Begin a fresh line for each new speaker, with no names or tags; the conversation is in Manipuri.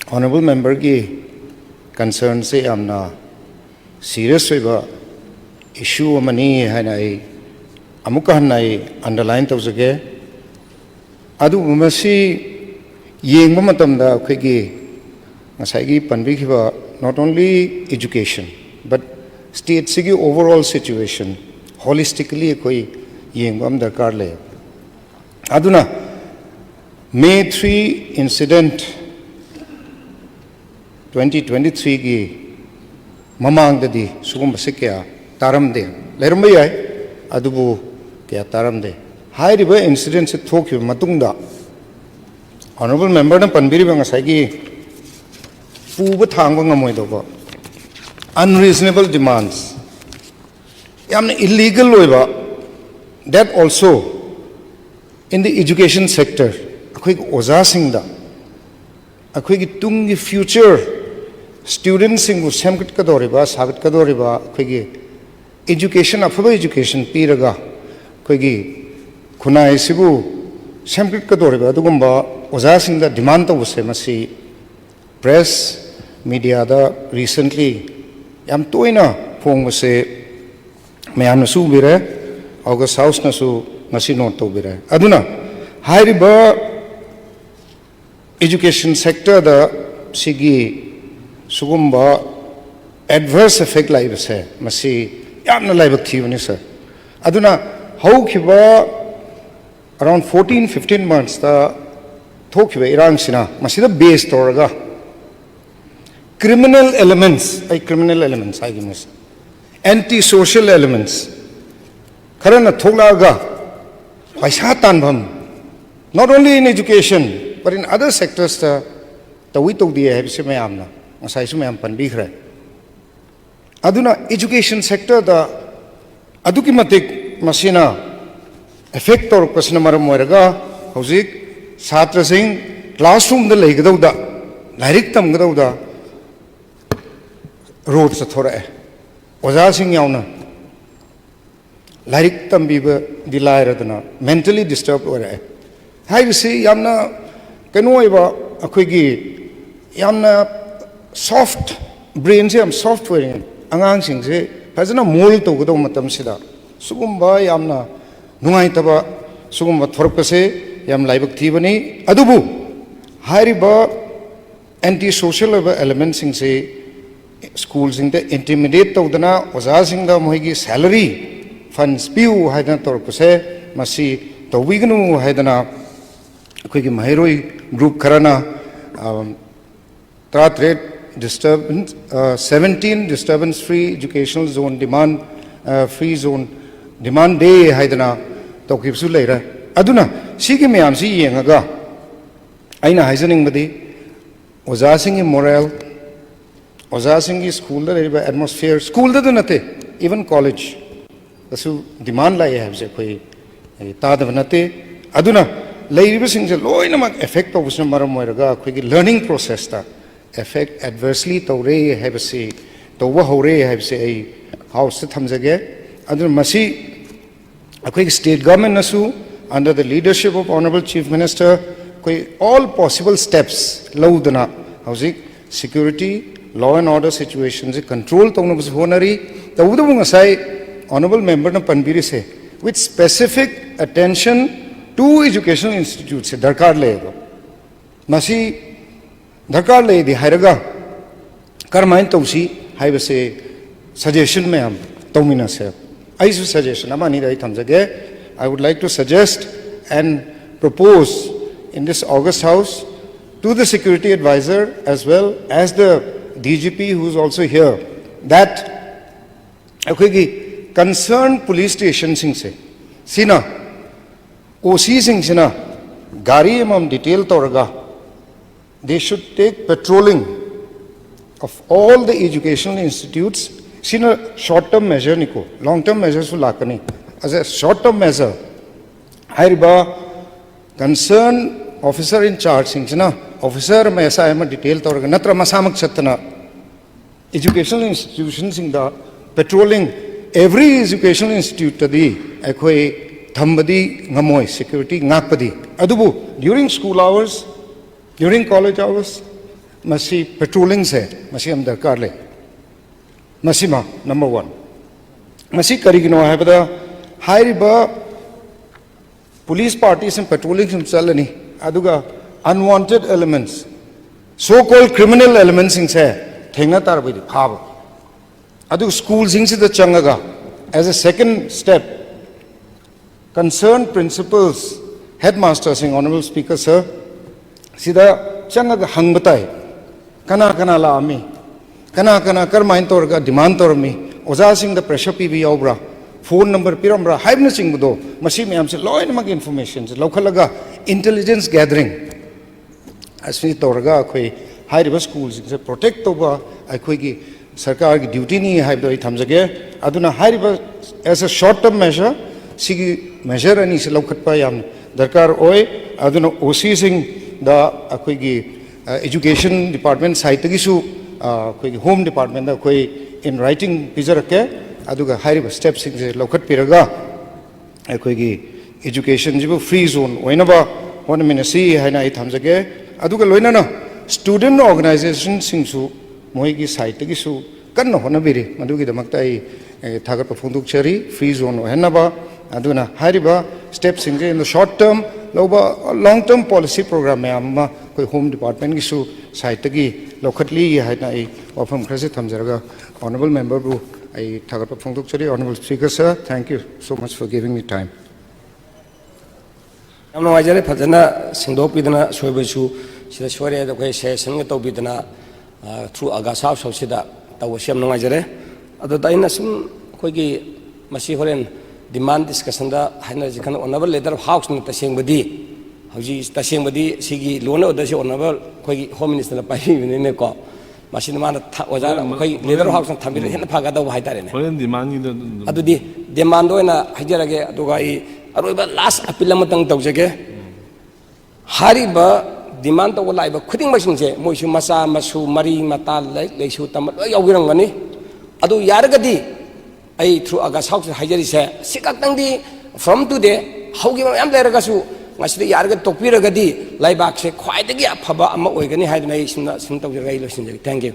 Honorable member ki concern se amna serious issue amani hanai amuka hanai underline tawjage adu masi yengba matamda khigi ngasai panbi khiba not only education but state sigi overall situation holistically koi yengba darkar le aduna May 3 incident 2023 ki mamang dadi sugum basikya taramde lerumba yai adubu kya taramde hai riba incident se thokyu matungda honorable member na panbiri banga saigi puba thangba ngamoi doba unreasonable demands yamna illegal loiba that also in the education sector akhoi oza singda akhoi gi tungi future students singu semkat kadoriba sagat kadoriba akhoi gi education afaba education piraga akhoi gi khunai sibu semkat kadoriba adugumba oza singda demand tawse masi press media da recently yam toina phongse mayam su bire August house na su ngasi note tawbire aduna hairiba education sector da sigi sugumba adverse effect lai base masi yamna laibak thibani sir aduna how khiba around 14-15 months da thokiba irang sina masi da base toraga criminal elements I gimus anti social elements karana tholaga paisa tanbam not only in education but in other sectors the we told the habse mayamna ngasai su mayam panbi khre aduna education sector da aduki matik masina effect tor pasna maram moiraga hojik chhatra sing classroom da leigdauda direct tamgdauda road sa thora oja sing yauna direct tambiba dilairadna mentally disturbed ore hai se yamna kanoiba akhoi yamna soft brain se am software angang sing se fazana mold to godo matam sida sugumba yamna nungai taba sugumba thorpase yam laibak thibani adubu hairiba anti social elements sing se schools sing the intimidate tawdana oza sing da moigi salary funds piu haidana thorpase masi tawignu haidana akhoi mahiroi group karana trade disturbance 17 disturbance free educational zone demand free zone demand day haidana tokipsu leira aduna sigi mayam si yengaga aina haizaning badi oza sing moral oza sing school da riba atmosphere school da nate even college asu demand lai habse koi ta da nate aduna lairiba sing se loina mak effect of usna maram moiraga khoi learning process ta effect adversely tawre habse tawwa hore habse ai house thamjage adun masi akhoi state government nasu under the leadership of honorable chief minister koi all possible steps laudana hauzik security law and order situations control tawna bus honari tawdu ngasai honorable member na panbiri se with specific attention two educational institutes se darkar lego masi darkar le di hairaga karmain tawsi haibase suggestion me am tawmina se ai su suggestion amani dai thamjage I would like to suggest and propose in this August house to the security advisor as well as the DGP who is also here that akhoi concerned police station sing se sina OC sing sina gari emam detail toraga they should take patrolling of all the educational institutes sina short term measure niko long term measures su lakani as a short term measure hairiba concerned officer in charge sing sina officer ma esa ema detail toraga natra masamak chatna educational institutions sing da patrolling every educational institute tadi akhoi thambadi ngamoi security ngakpadi adubu during school hours during college hours masi patrolling se masi am darkar le masima number 1 masi karigino habada hairiba police parties and patrolling sim chalani aduga unwanted elements so called criminal elements in se thengna tarbidi phaba adu schools in the changaga as a second step concerned principals headmasters in honorable speaker sir sida changaga hangbatai kana kana la ami kana kana karmain torga demand tormi oja sing the pressure pb yaubra phone number piramra haibna sing do masi myam se loin mag information lokhalaga intelligence gathering asmi torga khoi hairiba schools se protect toba akhoi gi sarkar gi duty ni haibdo I thamjage aduna hairiba as a short term measure sigi measure ani se lokhatpa yam darkar oi aduna oc sing da akhoi gi education department site gi su akhoi gi home department da akhoi in writing pizarake aduga hairiba steps sing se lokhat piraga akhoi gi education jibu free zone oinaba one minasi haina I thamjage aduga loina na student organization sing su moi gi site gi su kan hona biri madugi damakta I thagar phonduk chari free zone oinaba aduna hairiba steps sing in the short term loba long term policy program me amma koi home department gi su site gi lokhatli haina I ofam khrase thamjaraga honorable member bu I thagar phonduk chari honorable speaker sir thank you so much for giving me time
amno wajare phajana singdok pidana soibesu sida sore da koi session ga to bidana through agasa so sida tawsiam no wajare ado daina sim koi gi masi horen demand discussion da haina jikan honorable leader of house na tasengbadi hauji tasengbadi sigi loan order si honorable koi home minister na pai ne ko masina mana oja koi leader of house na thamir hen phaga da hai tare ne
horen demand ni
adu di demand oina hajarage aduga I aroiba last appeal amatang tawjage hariba demand to laiba khuding masing je moisu masa masu mari mata leisu tam loi yawirangani adu yaragadi I through August house hajari se sikatang di from today haugi am leragasu ngasida yarga tokpiragadi laibak se khwaidagi afaba ama oigani haidna I sim tawjage I losin thank you